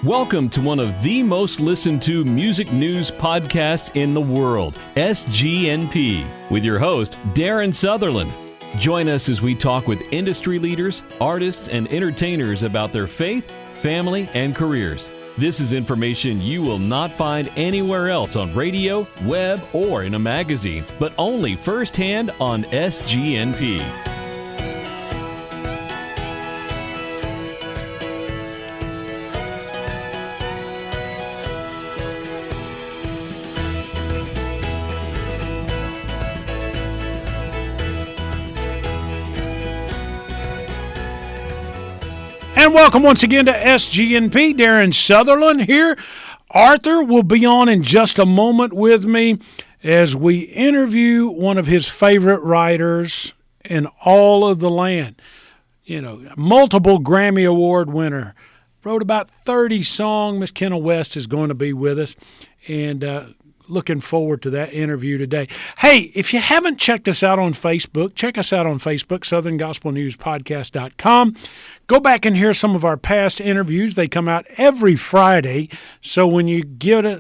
Welcome to one of the most listened to music news podcasts in the world, SGNP, with your host, Darren Sutherland. Join us as we talk with industry leaders, artists, and entertainers about their faith, family, and careers. This is information you will not find anywhere else on radio, web, or in a magazine, but only firsthand on SGNP. And welcome once again to SGNP. Darren Sutherland here. Arthur will be on in just a moment with me as we interview one of his favorite writers in all of the land. You know, multiple Grammy Award winner. Wrote about 30 songs. Miss Kenna West is going to be with us. And looking forward to that interview today. Hey, if you haven't checked us out on Facebook, check us out on Facebook, southerngospelnewspodcast.com. Go back and hear some of our past interviews. They come out every Friday. So when you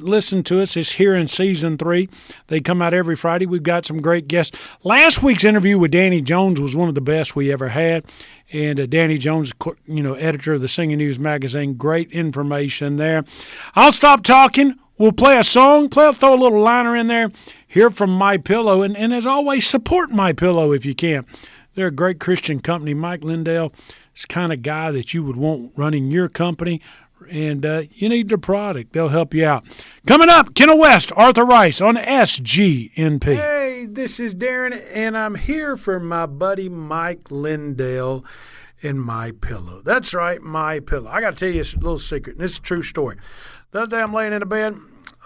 listen to us, it's here in Season 3. They come out every Friday. We've got some great guests. Last week's interview with Danny Jones was one of the best we ever had. And Danny Jones, editor of the Singing News magazine, great information there. I'll stop talking. We'll play a song, throw a little liner in there, hear from My Pillow, and as always, support My Pillow if you can. They're a great Christian company. Mike Lindell is the kind of guy that you would want running your company, and you need their product. They'll help you out. Coming up, Kenna West, Arthur Rice on SGNP. Hey, this is Darren, and I'm here for my buddy Mike Lindell and My Pillow. That's right, My Pillow. I got to tell you a little secret, and this is a true story. The other day I'm laying in the bed,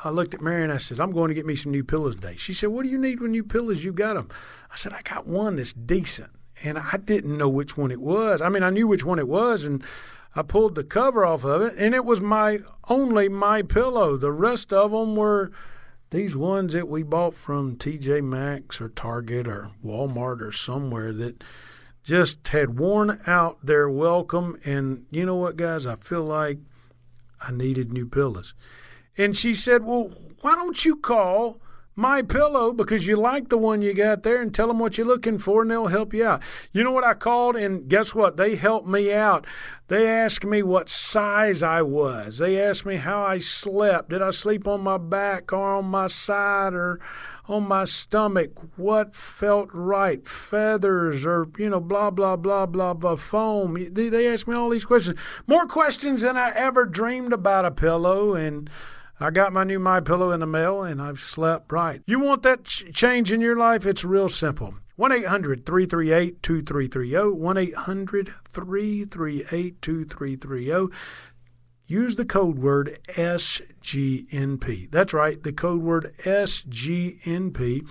I looked at Mary and I said, I'm going to get me some new pillows today. She said, what do you need with new pillows? You got them. I said, I got one that's decent. And I didn't know which one it was. I mean, I knew which one it was, and I pulled the cover off of it, and it was only My Pillow. The rest of them were these ones that we bought from TJ Maxx or Target or Walmart or somewhere that just had worn out their welcome. And you know what, guys? I feel like I needed new pillows. And she said, well, why don't you call My Pillow, because you like the one you got there, and tell them what you're looking for, and they'll help you out. You know what? I called, and guess what? They helped me out. They asked me what size I was. They asked me how I slept. Did I sleep on my back or on my side or on my stomach? What felt right? Feathers or, blah, blah, blah, blah, blah, foam. They asked me all these questions. More questions than I ever dreamed about a pillow, and I got my new My Pillow in the mail, and I've slept right. You want that change in your life? It's real simple. 1-800-338-2330, 1-800-338-2330. Use the code word SGNP. That's right, the code word SGNP.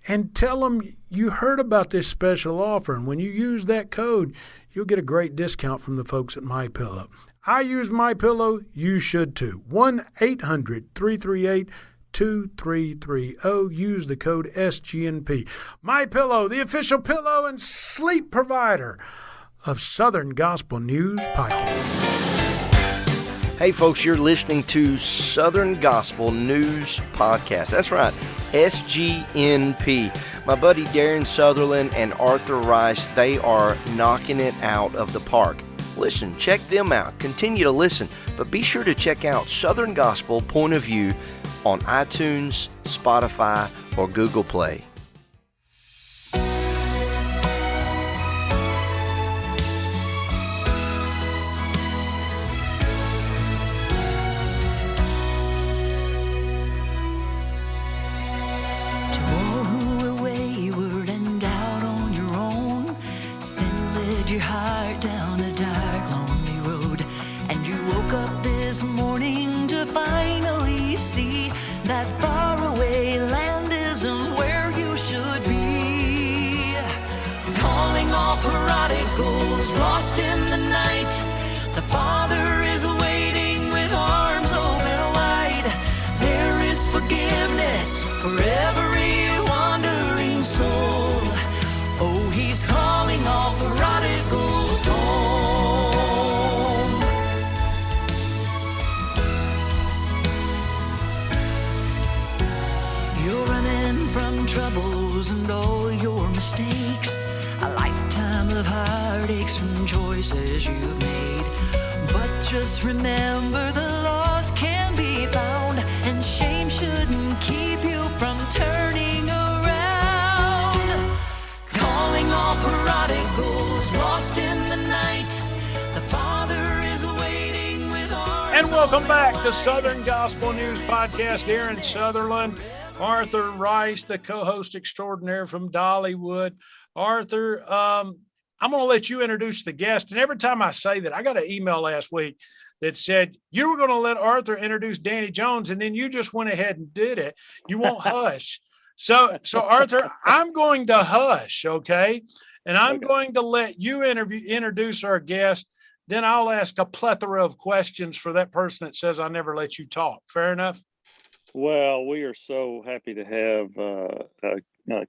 And tell them you heard about this special offer. And when you use that code, you'll get a great discount from the folks at My Pillow. I use My Pillow. You should too. 1-800-338-2330. Use the code SGNP. My Pillow, the official pillow and sleep provider of Southern Gospel News Podcast. Hey folks, you're listening to Southern Gospel News Podcast. That's right, SGNP. My buddy Darren Sutherland and Arthur Rice, they are knocking it out of the park. Listen, check them out. Continue to listen, but be sure to check out Southern Gospel Point of View on iTunes, Spotify, or Google Play. Lost in the night, the Father is waiting with arms open wide. There is forgiveness for every wandering soul. Oh, He's calling all the prodigals home. troubles and all your mistakes, a lifetime of heartaches from choices you've made. But just remember the lost can be found, and shame shouldn't keep you from turning around. Calling all prodigals lost in the night, the Father is waiting with arms. And welcome back to Southern Gospel News Podcast. Darren Sutherland, Arthur Rice, the co-host extraordinaire from Dollywood. Arthur, I'm going to let you introduce the guest. And every time I say that, I got an email last week that said you were going to let Arthur introduce Danny Jones, and then you just went ahead and did it. You won't hush. So Arthur, I'm going to hush, okay? And I'm going to let you introduce our guest. Then I'll ask a plethora of questions for that person that says I never let you talk. Fair enough? Well, we are so happy to have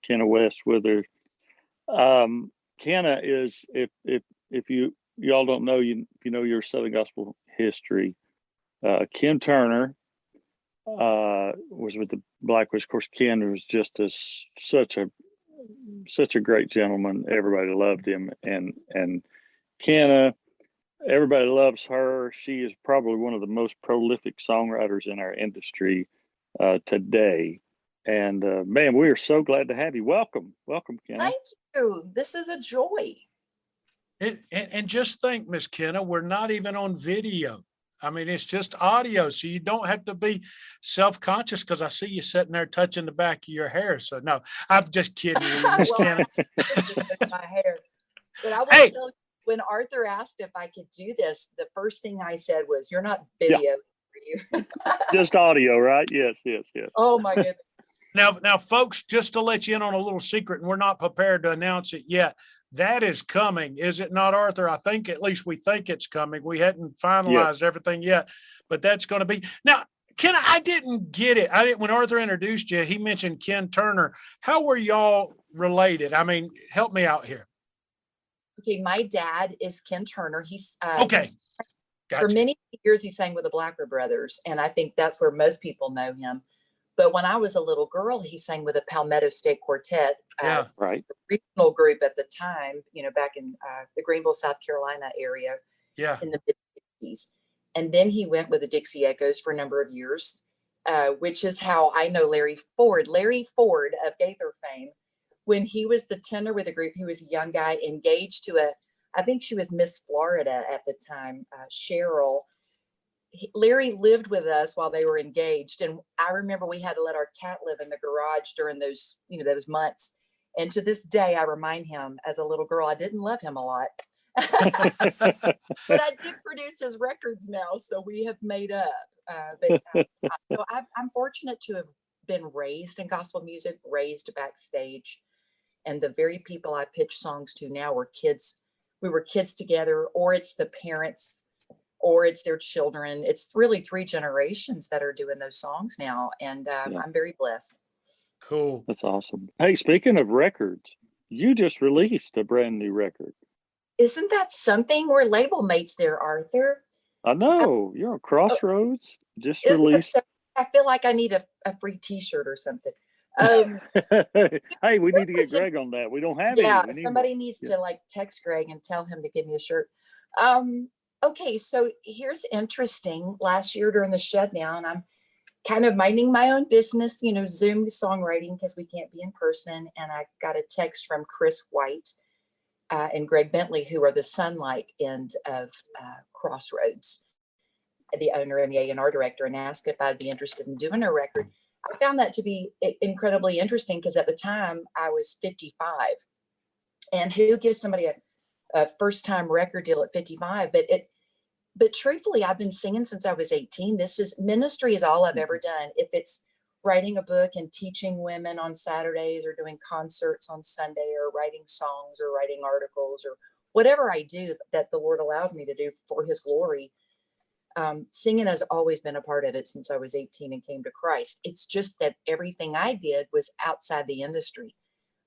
Kenna West with her. Kenna is, if you all don't know, if you know your Southern Gospel history, Ken Turner was with the Blackwoods. Of course, Ken was just such a great gentleman. Everybody loved him, and Kenna, everybody loves her. She is probably one of the most prolific songwriters in our industry today. And man, we are so glad to have you. Welcome, Kenna. Thank you. This is a joy. And just think, Miss Kenna, we're not even on video. I mean, it's just audio, so you don't have to be self-conscious, because I see you sitting there touching the back of your hair. So no, I'm just kidding you, Miss Kenna. My hair. But I will tell you, when Arthur asked if I could do this, the first thing I said was, "You're not video, are you?" Just audio, right? Yes. Oh my goodness. Now, folks, just to let you in on a little secret, and we're not prepared to announce it yet, that is coming, is it not, Arthur? I think, at least we think it's coming. We hadn't finalized everything yet, but that's going to be. Now, Ken, I didn't get it. When Arthur introduced you, he mentioned Ken Turner. How were y'all related? I mean, help me out here. Okay, my dad is Ken Turner. He's okay. For many years, he sang with the Blackbird Brothers, and I think that's where most people know him. But when I was a little girl, he sang with the Palmetto State Quartet, right, the regional group at the time, back in the Greenville, South Carolina area, in the mid-60s. And then he went with the Dixie Echoes for a number of years, which is how I know Larry Ford. Larry Ford of Gaither fame, when he was the tenor with the group, he was a young guy engaged to I think she was Miss Florida at the time, Cheryl. Larry lived with us while they were engaged. And I remember we had to let our cat live in the garage during those months. And to this day, I remind him as a little girl, I didn't love him a lot, but I did produce his records now. So we have made up. So I'm fortunate to have been raised in gospel music, raised backstage. And the very people I pitch songs to now were kids. We were kids together, or it's the parents, or it's their children. It's really 3 generations that are doing those songs now. And I'm very blessed. Cool. That's awesome. Hey, speaking of records, you just released a brand new record. Isn't that something? We're label mates there, Arthur. I know. You're on Crossroads. Just released. I feel like I need a free t-shirt or something. Hey, we need to get Greg on that. We don't have any. Somebody needs to text Greg and tell him to give me a shirt. Okay, so here's interesting. Last year during the shutdown, I'm kind of minding my own business, Zoom songwriting, because we can't be in person. And I got a text from Chris White and Greg Bentley, who are the Sunlight end of Crossroads, the owner and the A&R director, and asked if I'd be interested in doing a record. I found that to be incredibly interesting, because at the time I was 55, and who gives somebody a first-time record deal at 55? But truthfully, I've been singing since I was 18. Ministry is all I've ever done. If it's writing a book and teaching women on Saturdays, or doing concerts on Sunday, or writing songs, or writing articles, or whatever I do that the Lord allows me to do for his glory, singing has always been a part of it since I was 18 and came to Christ. It's just that everything I did was outside the industry.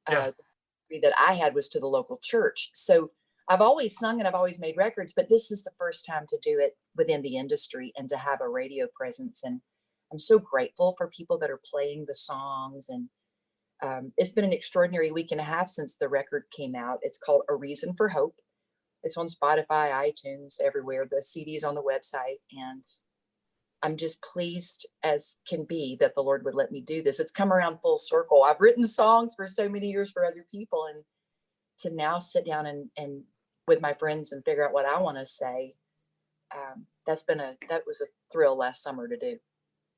That I had was to the local church. So I've always sung and I've always made records, but this is the first time to do it within the industry and to have a radio presence. And I'm so grateful for people that are playing the songs. And It's been an extraordinary week and a half since the record came out. It's called A Reason for Hope. It's on Spotify, iTunes, everywhere. The CD's on the website. And I'm just pleased as can be that the Lord would let me do this. It's come around full circle. I've written songs for so many years for other people, and to now sit down and with my friends and figure out what I want to say. That was a thrill last summer to do.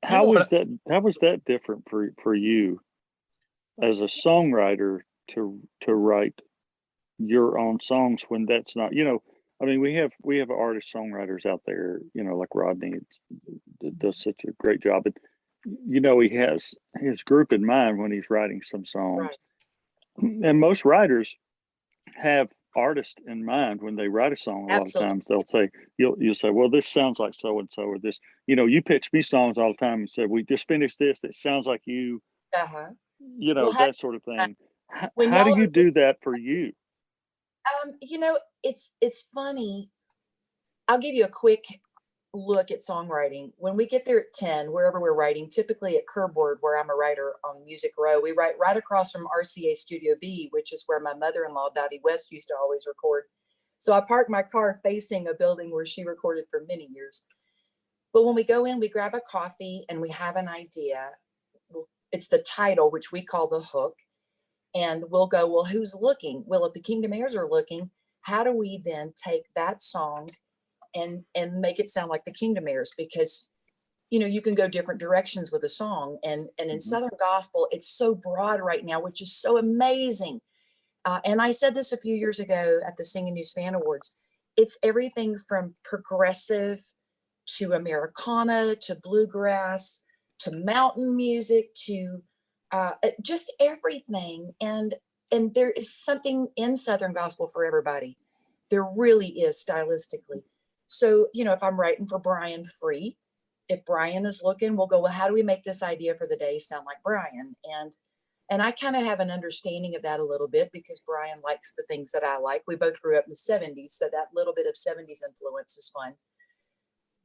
How was that different for you as a songwriter to write your own songs when that's not, I mean, we have artist songwriters out there, like Rodney does such a great job. And, he has his group in mind when he's writing some songs. Right. And most writers have artists in mind when they write a song. A Absolutely. lot of times they'll say, you'll say, well, this sounds like so-and-so, or this, you pitch me songs all the time and say, we just finished this. That sounds like you, that sort of thing. How do you do that for you? It's funny. I'll give you a quick look at songwriting. When we get there at 10, wherever we're writing, typically at Kerboard, where I'm a writer on Music Row, we write right across from RCA Studio B, which is where my mother-in-law, Dottie West, used to always record. So I parked my car facing a building where she recorded for many years. But when we go in, we grab a coffee and we have an idea. It's the title, which we call the hook. And we'll go, well, who's looking? Well, if the Kingdom Heirs are looking, how do we then take that song and make it sound like the Kingdom Heirs? Because, you can go different directions with a song. And in Southern gospel, it's so broad right now, which is so amazing. And I said this a few years ago at the Singing News Fan Awards. It's everything from progressive to Americana to bluegrass to mountain music to just everything. And there is something in Southern gospel for everybody. There really is, stylistically. So, if I'm writing for Brian Free, if Brian is looking, we'll go, well, how do we make this idea for the day sound like Brian? And I kind of have an understanding of that a little bit because Brian likes the things that I like. We both grew up in the 70s, so that little bit of 70s influence is fun.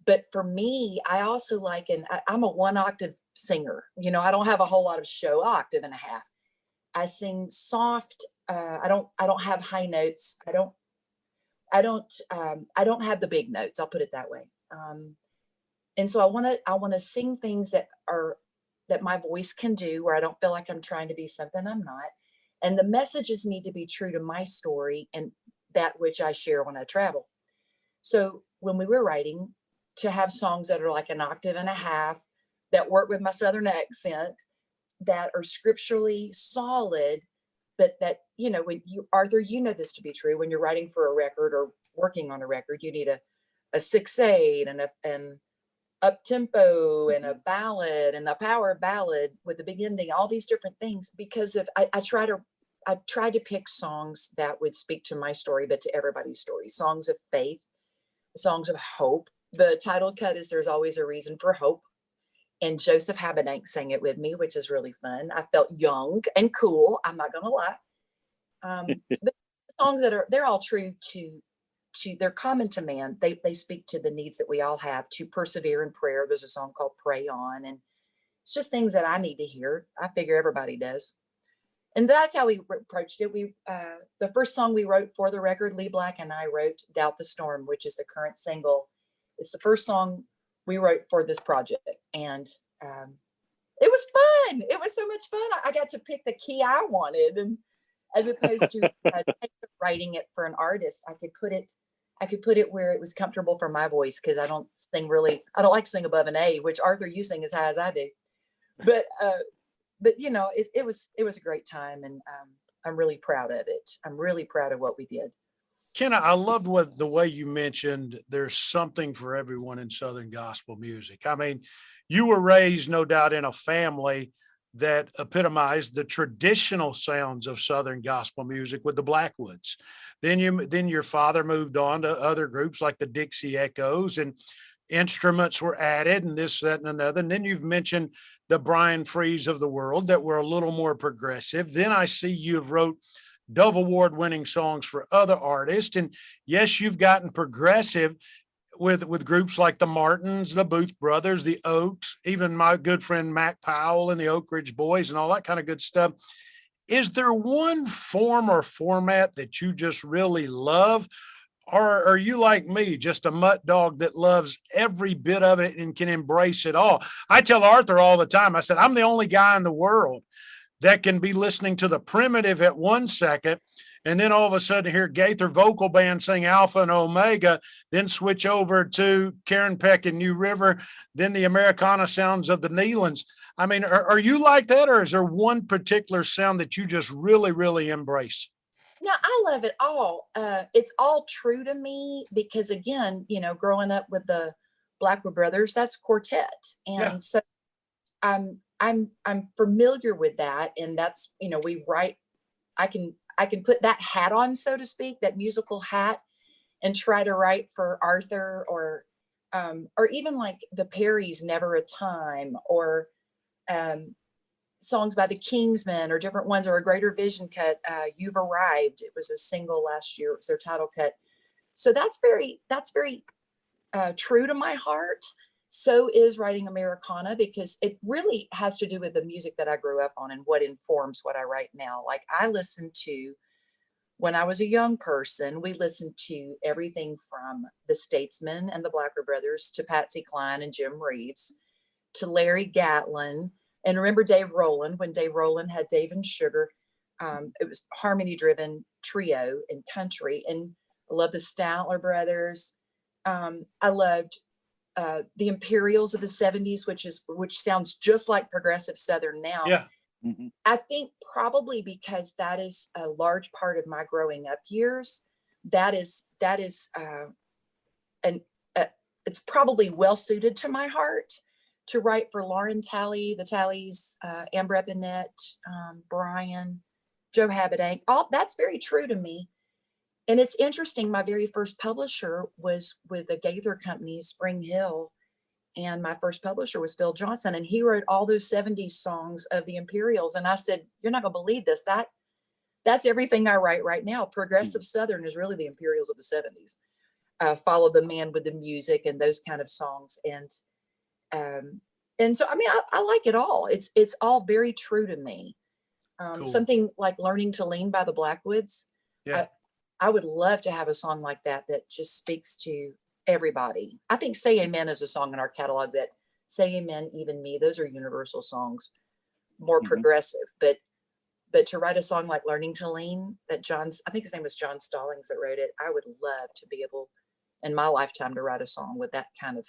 But for me, I also like, and I'm a one octave singer. I don't have a whole lot of show, octave and a half. I sing soft. I don't have high notes. I don't have the big notes. I'll put it that way. And so I want to sing things that my voice can do, where I don't feel like I'm trying to be something I'm not. And the messages need to be true to my story and that which I share when I travel. So when we were writing, to have songs that are like an octave and a half, that work with my Southern accent, that are scripturally solid, but that, when Arthur, this to be true, when you're writing for a record or working on a record, you need a 6/8 and an up tempo and a ballad and a power ballad with a big ending, all these different things, because I try to pick songs that would speak to my story, but to everybody's story, songs of faith, songs of hope. The title cut is There's Always a Reason for Hope. And Joseph Habedank sang it with me, which is really fun. I felt young and cool. I'm not going to lie. But songs they're all true to they're common to man. They speak to the needs that we all have to persevere in prayer. There's a song called Pray On. And it's just things that I need to hear. I figure everybody does. And that's how we approached it. The first song we wrote for the record, Lee Black and I wrote Doubt the Storm, which is the current single. It's the first song we wrote for this project. And it was fun. It was so much fun. I got to pick the key I wanted. And as opposed to writing it for an artist, I could put it where it was comfortable for my voice, because I don't like to sing above an A, which Arthur, you sing as high as I do. But it was a great time, and I'm really proud of it. I'm really proud of what we did. Kenna, I loved the way you mentioned there's something for everyone in Southern gospel music. I mean, you were raised, no doubt, in a family that epitomized the traditional sounds of Southern gospel music with the Blackwoods. Then your father moved on to other groups like the Dixie Echoes, and instruments were added and this, that, and another. And then you've mentioned the Brian Frees of the world that were a little more progressive. Then I see you've wrote Dove Award winning songs for other artists. And yes, you've gotten progressive. with groups like the Martins, the Booth Brothers, the Oaks, even my good friend Mac Powell and the Oak Ridge Boys and all that kind of good stuff. Is there one form or format that you just really love? Or are you like me, just a mutt dog that loves every bit of it and can embrace it all? I tell Arthur all the time, I said, I'm the only guy in the world that can be listening to the Primitive at 1 second, and then all of a sudden hear Gaither Vocal Band sing Alpha and Omega, then switch over to Karen Peck and New River, then the Americana sounds of the Nealons. I mean, are you like that, or is there one particular sound that you just really, really embrace? No, I love it all. It's all true to me because, again, growing up with the Blackwood Brothers, that's quartet, and so I'm familiar with that, and that's we write. I can put that hat on, so to speak, that musical hat, and try to write for Arthur or even like the Perrys' "Never a Time" or songs by the Kingsmen or different ones, or a Greater Vision cut. "You've Arrived." It was a single last year. It was their title cut. So that's very true to my heart. So is writing Americana, because it really has to do with the music that I grew up on and what informs what I write now. Like when I was a young person, we listened to everything from the Statesmen and the Blackwood Brothers to Patsy Cline and Jim Reeves to Larry Gatlin. And remember Dave Rowland, when Dave Rowland had Dave and Sugar. It was harmony-driven trio in country. And I love the Statler Brothers. I loved the Imperials of the 70s, which sounds just like progressive Southern now. Yeah. Mm-hmm. I think probably because that is a large part of my growing up years. It's probably well suited to my heart to write for Lauren Talley, the Talleys, Amber Epinette, Brian, Joe Habitank. All that's very true to me. And it's interesting, my very first publisher was with the Gaither Company, Spring Hill. And my first publisher was Phil Johnson. And he wrote all those 70s songs of the Imperials. And I said, you're not going to believe this. That's everything I write right now. Progressive Southern is really the Imperials of the 70s. Follow the Man with the Music and those kind of songs. And so, I mean, I like it all. It's all very true to me. Cool. Something like Learning to Lean by the Blackwoods. Yeah. I would love to have a song like that just speaks to everybody. I think Say Amen is a song in our catalog that Say Amen, Even Me, those are universal songs, more progressive. But to write a song like Learning to Lean, I think his name was John Stallings that wrote it. I would love to be able in my lifetime to write a song with that kind of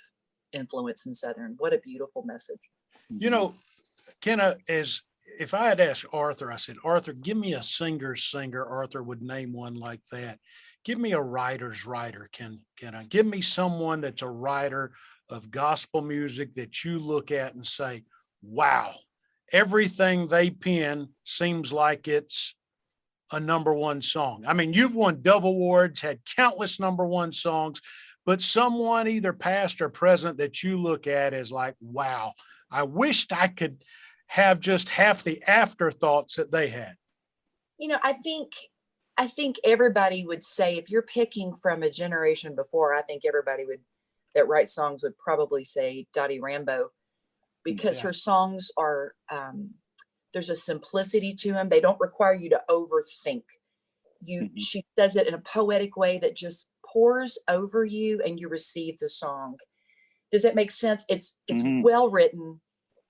influence in Southern. What a beautiful message. Kenna, if I had asked Arthur, I said, Arthur, give me a singer's singer. Arthur would name one like that. Give me a writer's writer, Kenna. Give me someone that's a writer of gospel music that you look at and say, wow, everything they pen seems like it's a number one song. I mean, you've won Dove Awards, had countless number one songs, but someone either past or present that you look at as like, wow, I wished I could have just half the afterthoughts that they had. I think everybody would say, if you're picking from a generation before, I think everybody that writes songs would probably say Dottie Rambo, because her songs are, there's a simplicity to them. They don't require you to overthink. She says it in a poetic way that just pours over you and you receive the song. Does that make sense? It's well written.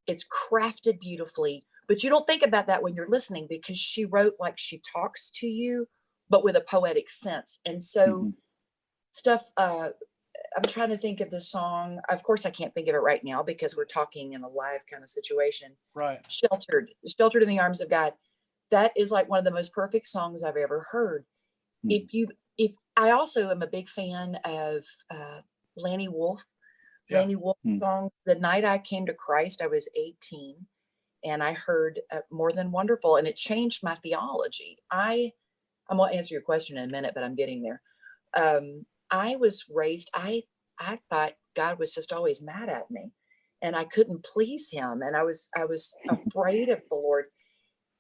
It's crafted beautifully, but you don't think about that when you're listening, because she wrote like she talks to you, but with a poetic sense. And so stuff, I'm trying to think of the song. Of course, I can't think of it right now because we're talking in a live kind of situation. Right. Sheltered in the Arms of God. That is like one of the most perfect songs I've ever heard. If I also am a big fan of Lanny Wolf. Lanny Wolf song, The Night I Came to Christ. I was 18 and I heard More Than Wonderful, and it changed my theology. I'm going to answer your question in a minute, but I'm getting there. I was raised, I thought God was just always mad at me and I couldn't please him. And I was afraid of the Lord.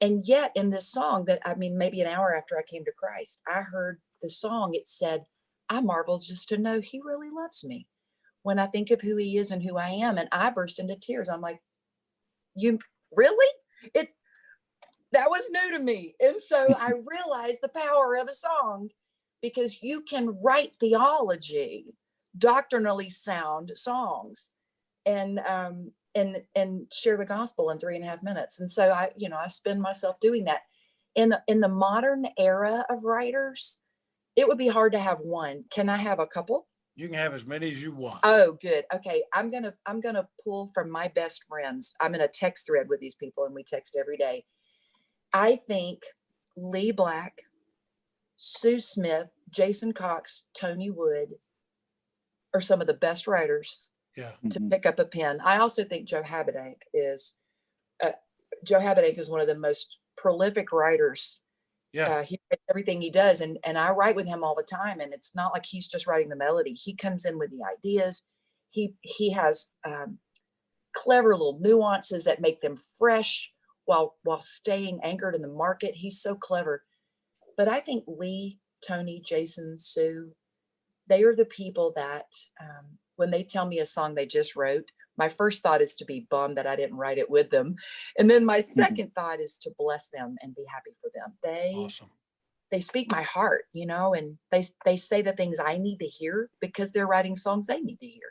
And yet in this song maybe an hour after I came to Christ, I heard the song. It said, I marvel just to know he really loves me when I think of who he is and who I am. And I burst into tears. I'm like, you really? That was new to me. And so I realized the power of a song, because you can write theology, doctrinally sound songs, and share the gospel in 3.5 minutes. And so I spend myself doing that. In the modern era of writers, it would be hard to have one. Can I have a couple? You can have as many as you want. Oh, good. Okay. I'm gonna pull from my best friends. I'm in a text thread with these people, and we text every day. I think Lee Black, Sue Smith, Jason Cox, Tony Wood are some of the best writers to pick up a pen. I also think Joe Habedank is one of the most prolific writers. Yeah. He writes everything he does, and I write with him all the time. And it's not like he's just writing the melody. He comes in with the ideas. He has clever little nuances that make them fresh while staying anchored in the market. He's so clever. But I think Lee, Tony, Jason, Sue, they are the people that when they tell me a song they just wrote, my first thought is to be bummed that I didn't write it with them. And then my second thought is to bless them and be happy for them. Awesome. They speak my heart, and they say the things I need to hear because they're writing songs they need to hear.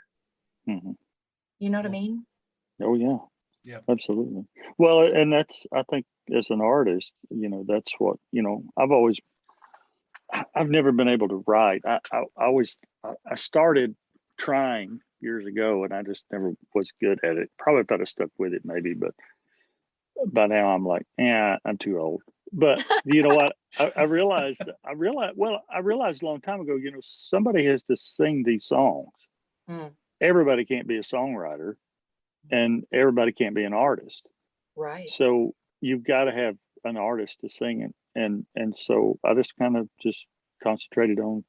Mm-hmm. You know what I mean? Oh, yeah. Yeah, absolutely. Well, and that's, I think as an artist, that's what, I've never been able to write. I started trying years ago, and I just never was good at it. Probably if I'd have stuck with it, maybe, but by now I'm like, I'm too old. But you know what? I realized a long time ago, somebody has to sing these songs. Mm. Everybody can't be a songwriter, and everybody can't be an artist. Right. So you've got to have an artist to sing it. And so I just kind of just concentrated on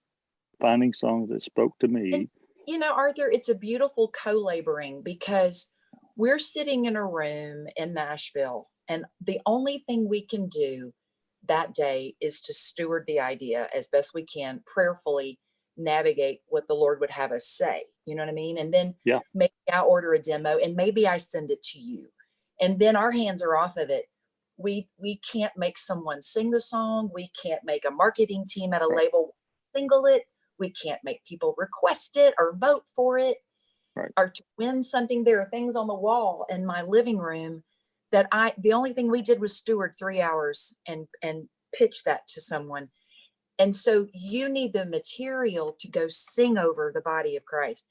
finding songs that spoke to me. And, Arthur, it's a beautiful co-laboring, because we're sitting in a room in Nashville, and the only thing we can do that day is to steward the idea as best we can, prayerfully navigate what the Lord would have us say. You know what I mean? And then maybe I order a demo, and maybe I send it to you, and then our hands are off of it. We can't make someone sing the song. We can't make a marketing team at a label single it. We can't make people request it or vote for it or to win something. There are things on the wall in my living room that the only thing we did was steward 3 hours and pitch that to someone. And so you need the material to go sing over the body of Christ.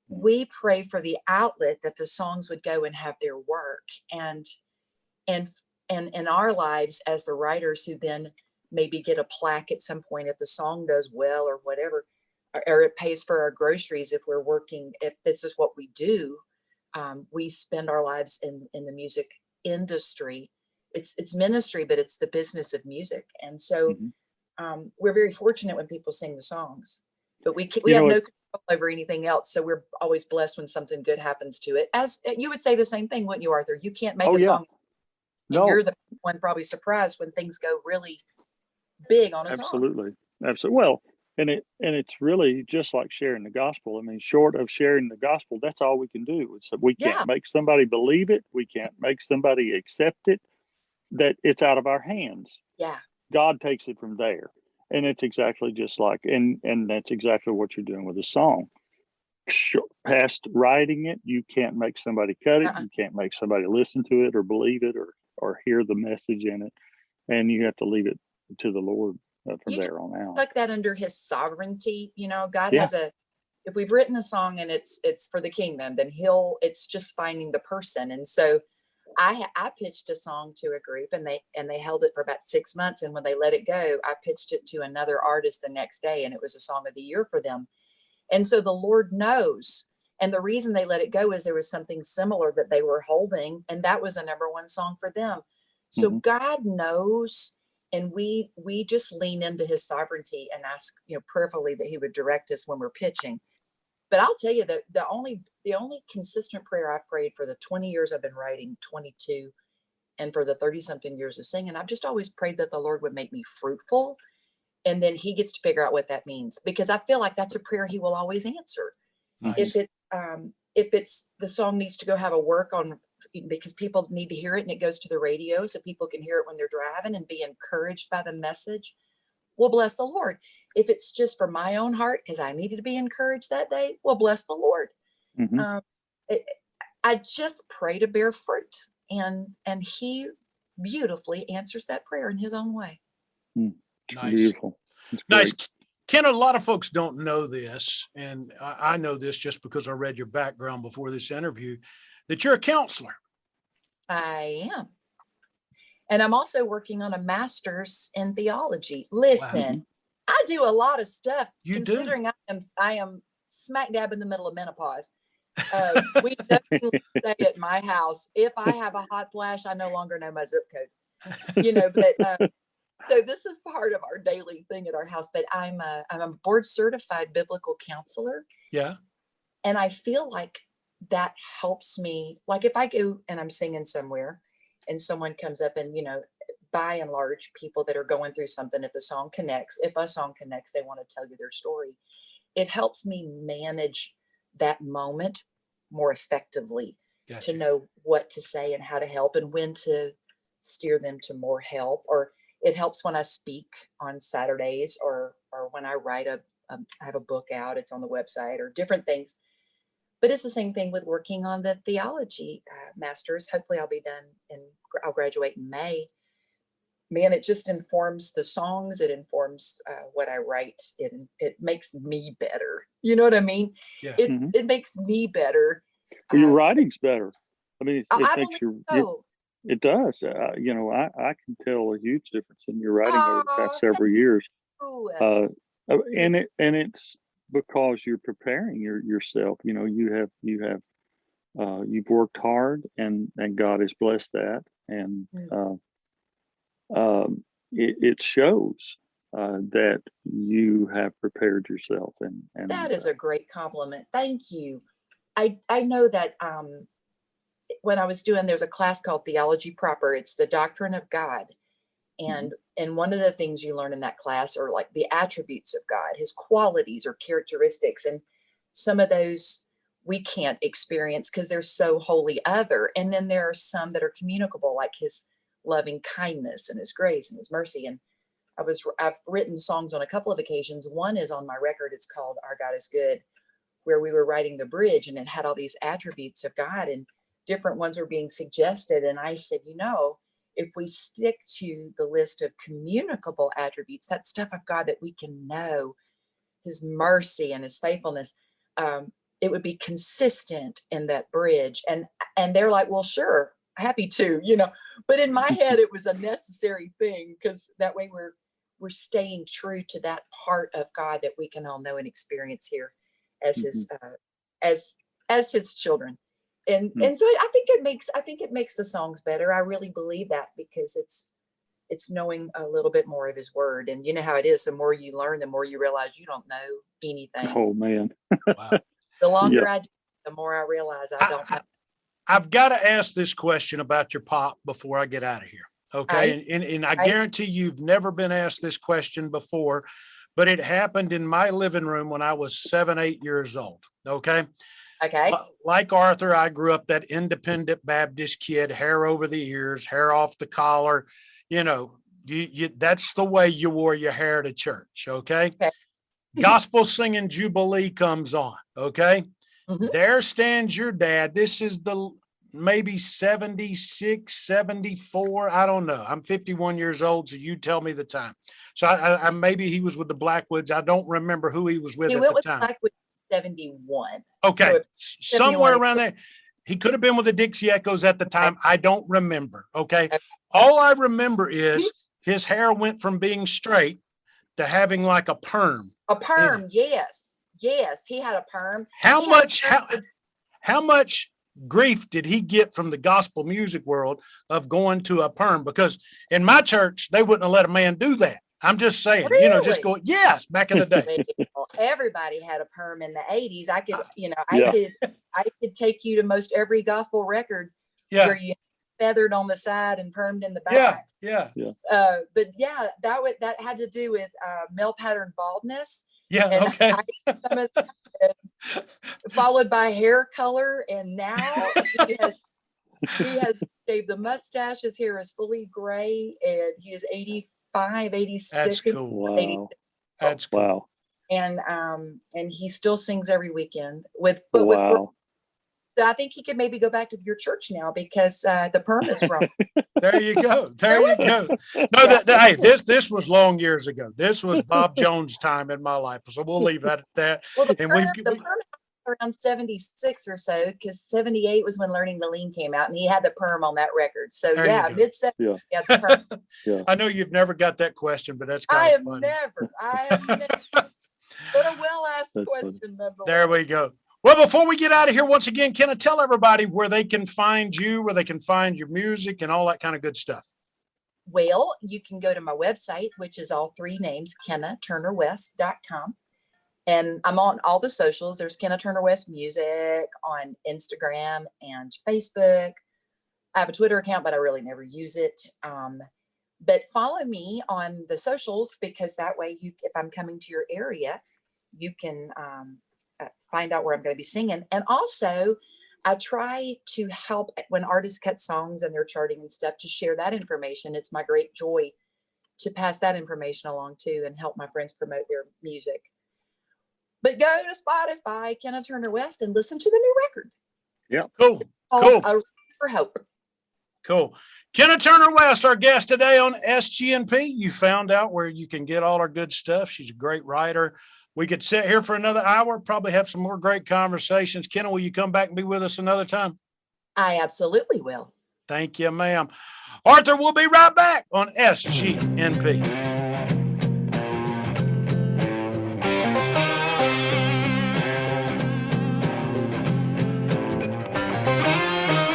We pray for the outlet that the songs would go and have their work. And in our lives as the writers who then maybe get a plaque at some point if the song does well or whatever, or it pays for our groceries if we're working, if this is what we do, we spend our lives in the music industry. It's ministry, but it's the business of music. And so we're very fortunate when people sing the songs, but we have no control over anything else. So we're always blessed when something good happens to it. As you would say the same thing, wouldn't you, Arthur? You can't make a song. And you're the one probably surprised when things go really big on a song. Absolutely. Well, and it's really just like sharing the gospel. I mean, short of sharing the gospel, that's all we can do. We can't make somebody believe it. We can't make somebody accept it. That it's out of our hands. Yeah. God takes it from there. And it's exactly just like, and that's exactly what you're doing with a song. Past writing it, you can't make somebody cut it. You can't make somebody listen to it or believe it or hear the message in it. And you have to leave it to the Lord from there on out. Tuck that under his sovereignty. God has if we've written a song and it's for the kingdom, then it's just finding the person. And so I pitched a song to a group, and they held it for about 6 months. And when they let it go, I pitched it to another artist the next day, and it was a song of the year for them. And so the Lord knows. And the reason they let it go is there was something similar that they were holding, and that was the number one song for them. So God knows, and we just lean into his sovereignty and ask, prayerfully that he would direct us when we're pitching. But I'll tell you that the only consistent prayer I've prayed for the 20 years I've been writing, 22, and for the 30 something years of singing, I've just always prayed that the Lord would make me fruitful And then he gets to figure out what that means, because I feel like that's a prayer he will always answer. Nice. If it's the song needs to go have a work on, because people need to hear it and it goes to the radio so people can hear it when they're driving and be encouraged by the message, well, bless the Lord. If it's just for my own heart, because I needed to be encouraged that day, well, bless the Lord. Mm-hmm. I just pray to bear fruit, and he beautifully answers that prayer in his own way. Nice. Beautiful. Nice. Ken, a lot of folks don't know this, and I know this just because I read your background before this interview, that you're a counselor. I am. And I'm also working on a master's in theology. Listen, Wow. I do a lot of stuff. You considering I am smack dab in the middle of menopause. We definitely say at my house, if I have a hot flash, I no longer know my zip code. But so this is part of our daily thing at our house. But I'm a board certified biblical counselor. Yeah. And I feel like that helps me. Like if I go and I'm singing somewhere and someone comes up and, by and large, people that are going through something, if a song connects, they want to tell you their story. It helps me manage that moment more effectively. Gotcha. To know what to say and how to help and when to steer them to more help. Or it helps when I speak on Saturdays or when I write I have a book out, it's on the website, or different things. But it's the same thing with working on the theology masters. Hopefully I'll be done and I'll graduate in May. Man, it just informs the songs. It informs what I write. It makes me better. You know what I mean? Yeah. It makes me better. Well, your writing's better. I mean, it makes it does. I can tell a huge difference in your writing over the past several years. And it's because you're preparing yourself. You've worked hard, and God has blessed that, and it shows that you have prepared yourself. And that is a great compliment. Thank you. I know that when I was there's a class called Theology Proper. It's the doctrine of God. And one of the things you learn in that class are like the attributes of God, his qualities or characteristics. And some of those we can't experience because they're so wholly other. And then there are some that are communicable, like his loving kindness and his grace and his mercy. And I've written songs on a couple of occasions. One is on my record. It's called Our God is Good, where we were writing the bridge, and it had all these attributes of God, and different ones were being suggested. And I said, if we stick to the list of communicable attributes, that stuff of God that we can know, his mercy and his faithfulness, it would be consistent in that bridge. And they're like, well, sure, happy to, but in my head, it was a necessary thing, because that way we're staying true to that part of God that we can all know and experience here as his, as his children. And so I think it makes the songs better. I really believe that, because it's knowing a little bit more of his word. And you know how it is, the more you learn, the more you realize you don't know anything. Oh man. Wow. The longer I do, the more I realize I don't know. I've got to ask this question about your pop before I get out of here. Okay. And I guarantee you've never been asked this question before, but it happened in my living room when I was 7-8 years old. Okay. Okay. Like Arthur, I grew up that independent Baptist kid, hair over the ears, hair off the collar. That's the way you wore your hair to church. Okay. Gospel singing Jubilee comes on. Okay. There stands your dad. This is the maybe 76, 74. I don't know. I'm 51 years old. So you tell me the time. So I maybe he was with the Blackwoods. I don't remember who he was with at the time. Blackwoods 71. Okay. So somewhere around there. He could have been with the Dixie Echoes at the time. I don't remember. Okay. All I remember is his hair went from being straight to having like a perm. A perm. Yes. Yes. He had a perm. How much grief did he get from the gospel music world of going to a perm? Because in my church, they wouldn't have let a man do that. I'm just saying, really? Yes, back in the day. Everybody had a perm in the 80s. I could take you to most every gospel record where you feathered on the side and permed in the back. Yeah. But yeah, that had to do with male pattern baldness. Yeah. And Okay. some of that, followed by hair color, and now he has shaved the mustache. His hair is fully gray, and he is 85, 86. That's cool. Wow. 86. That's cool. Wow. And he still sings every weekend with Wow. so I think he could maybe go back to your church now because the perm is grown. There you go. There you go. No, hey, this was long years ago. This was Bob Jones' time in my life. So we'll leave that at that. Well, the And perm around 76 or so, because 78 was when Learning to Lean came out, and he had the perm on that record. So There you yeah, go. mid-70s. Yeah. Yeah, the perm. I know you've never got that question, but that's I kind of have funny. never. But a well-asked That's question, nonetheless. There we go. Well, before we get out of here, once again, Kenna, tell everybody where they can find you, where they can find your music and all that kind of good stuff. Well, you can go to my website, which is all three names, KennaTurnerWest.com. And I'm on all the socials. There's Kenna Turner West Music on Instagram and Facebook. I have a Twitter account, but I really never use it. But follow me on the socials, because that way, if I'm coming to your area, you can find out where I'm going to be singing. And also, I try to help when artists cut songs and they're charting and stuff, to share that information. It's my great joy to pass that information along too, and help my friends promote their music. But go to Spotify, Kenna Turner West, and listen to the new record. Yeah. Cool. Called A Reason for Hope. Cool. Kenna Turner West, our guest today on SGNP. You found out where you can get all our good stuff. She's a great writer. We could sit here for another hour, probably have some more great conversations. Kenna, will you come back and be with us another time? I absolutely will. Thank you, ma'am. Arthur, we'll be right back on SGNP.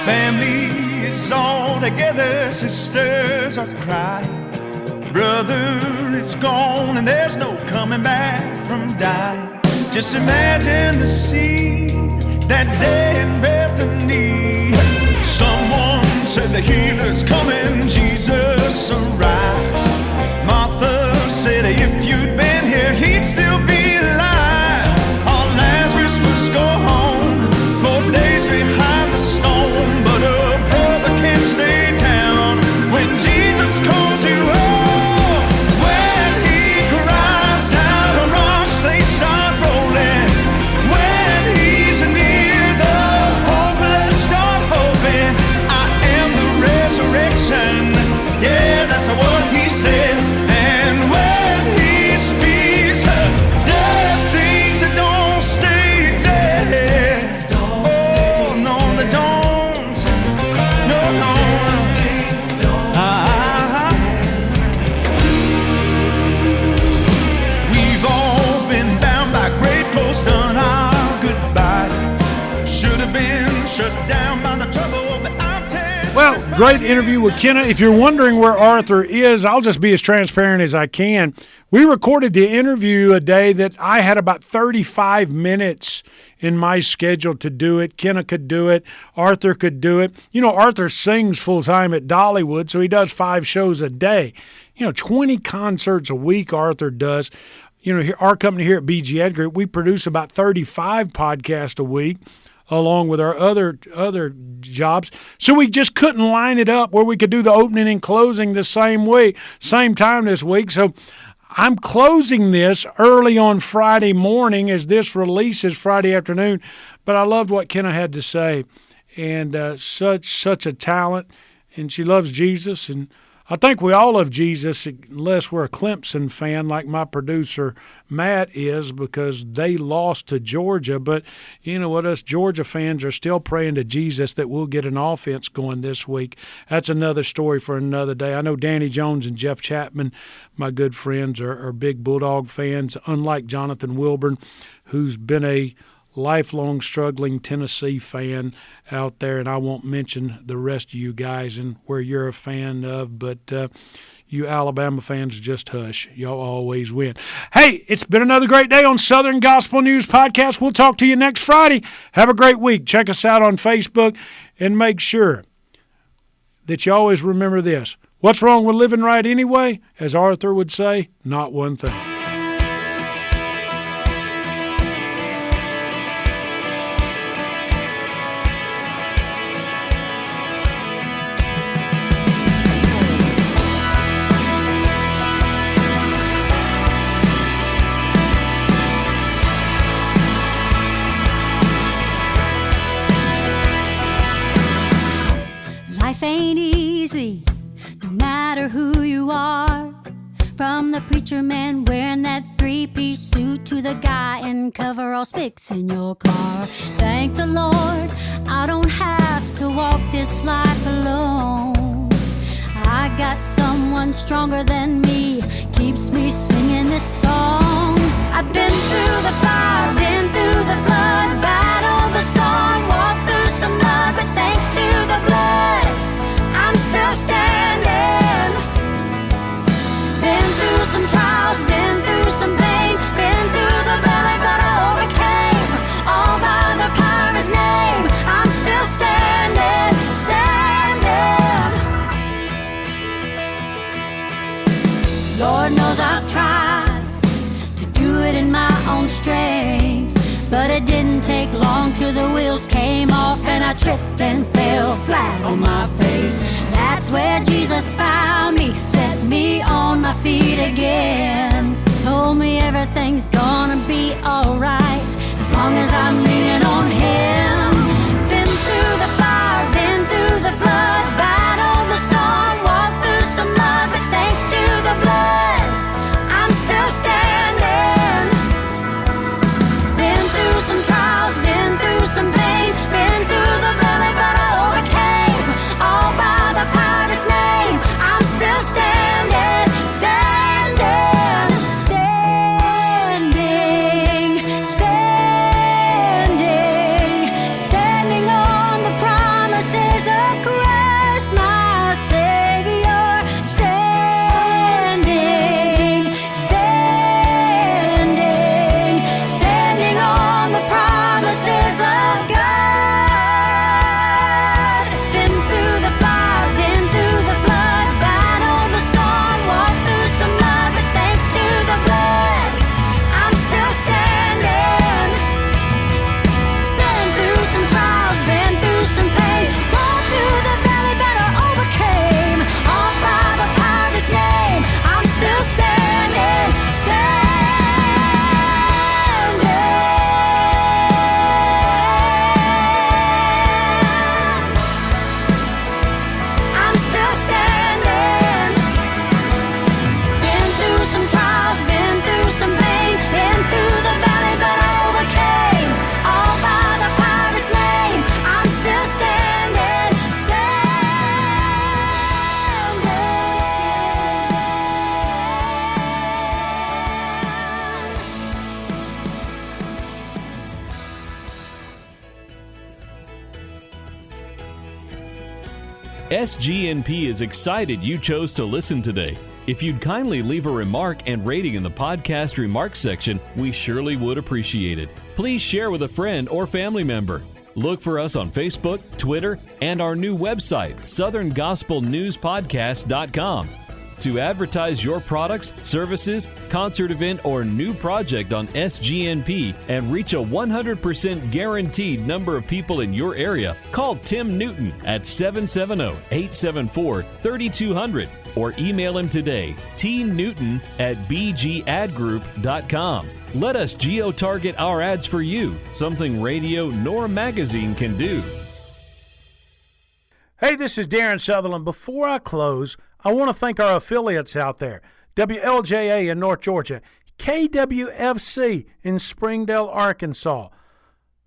Family is all together, sisters are crying. Brother is gone and there's no coming back from dying. Just imagine the scene that day in Bethany. Someone said the healer's coming, Jesus arrives. Martha said if you'd been here, he'd still be alive. Our Lazarus was gone, 4 days behind the stone. But a brother can't stay down when Jesus calls you home. When he cries out, the rocks they start rolling. When he's near, the hopeless start hoping. I am the resurrection. Yeah, that's what he said. And when he speaks, dead things that don't stay dead. Oh, no, they don't. No, no. We've all been bound by grave clothes, done our goodbye. Should have been shut down by the trouble, but I'm tested. Well, great interview with Kenna. If you're wondering where Arthur is, I'll just be as transparent as I can. We recorded the interview a day that I had about 35 minutes in my schedule to do it. Kenna could do it. Arthur could do it. You know, Arthur sings full-time at Dollywood, so he does 5 shows a day. 20 concerts a week Arthur does. Our company here at BG Group, we produce about 35 podcasts a week, along with our other jobs. So we just couldn't line it up where we could do the opening and closing the same week, same time this week. So I'm closing this early on Friday morning as this releases Friday afternoon. But I loved what Kenna had to say, and such a talent, and she loves Jesus. And I think we all love Jesus, unless we're a Clemson fan like my producer Matt is, because they lost to Georgia. But you know what, us Georgia fans are still praying to Jesus that we'll get an offense going this week. That's another story for another day. I know Danny Jones and Jeff Chapman, my good friends, are big Bulldog fans, unlike Jonathan Wilburn, who's been a lifelong struggling Tennessee fan out there, and I won't mention the rest of you guys and where you're a fan of, but you Alabama fans, just hush. Y'all always win. Hey, it's been another great day on Southern Gospel News Podcast. We'll talk to you next Friday. Have a great week. Check us out on Facebook, and make sure that you always remember this. What's wrong with living right anyway? As Arthur would say, not one thing. Life ain't easy, no matter who you are. From the preacher man wearing that three-piece suit to the guy in coveralls fixing your car. Thank the Lord, I don't have to walk this life alone. I got someone stronger than me, keeps me singing this song. I've been through the fire, been through the flood, battled the storm, walked through some mud, but thanks to the blood, I'm still standing. Been through some trials, been through some pain, been through the valley, but I overcame. All by the power of His name, I'm still standing, standing. Lord knows I've tried to do it in my own strength, but it didn't take long till the wheels came off and I tripped and fell flat on my face. That's where Jesus found me, set me on my feet again. Told me everything's gonna be alright as long as I'm leaning on Him. Been through the fire, been through the flood, battled the storm, walked through some mud, but thanks to the blood, I'm still standing. Been through some trials, been through some pain, been through the valley, but I overcame. All by the power of His name, I'm still standing, standing, standing, standing, standing on the promises of Christ, my Savior. Standing, standing, standing on the promises of God. Been through the fire, been through the flood, battled the storm, walked through some mud, but thanks to the blood, I'm still standing. Been through some trials, been through some pain, walked through the valley, but I overcame. All by the power of His name, I'm still standing, standing. I'm still standing. Been through some trials, been through some pain, been through the valley, but I overcame. All by the power of His name, I'm still standing, SGNP is excited you chose to listen today. If you'd kindly leave a remark and rating in the podcast remarks section, we surely would appreciate it. Please share with a friend or family member. Look for us on Facebook, Twitter, and our new website, southerngospelnewspodcast.com. To advertise your products, services, concert event, or new project on SGNP and reach a 100% guaranteed number of people in your area, call Tim Newton at 770-874-3200 or email him today, tnewton@bgadgroup.com. Let us geo-target our ads for you, something radio nor magazine can do. Hey, this is Darren Sutherland. Before I close, I want to thank our affiliates out there. WLJA in North Georgia, KWFC in Springdale, Arkansas.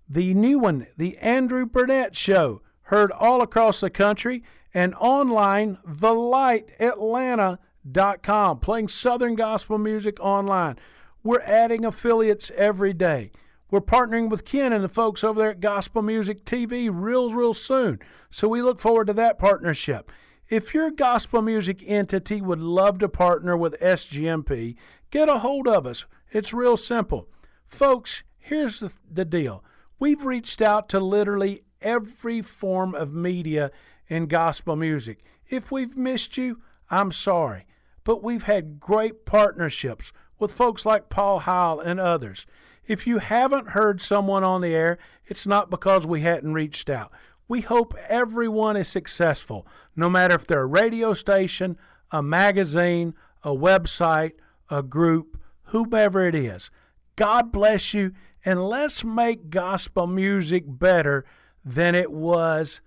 The new one, The Andrew Burnett Show, heard all across the country, and online, TheLightAtlanta.com, playing Southern gospel music online. We're adding affiliates every day. We're partnering with Ken and the folks over there at Gospel Music TV real soon. So we look forward to that partnership. If your gospel music entity would love to partner with SGMP, get a hold of us. It's real simple. Folks, here's the deal. We've reached out to literally every form of media in gospel music. If we've missed you, I'm sorry. But we've had great partnerships with folks like Paul Heil and others. If you haven't heard someone on the air, it's not because we hadn't reached out. We hope everyone is successful, no matter if they're a radio station, a magazine, a website, a group, whomever it is. God bless you, and let's make gospel music better than it was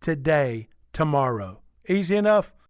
today, tomorrow. Easy enough?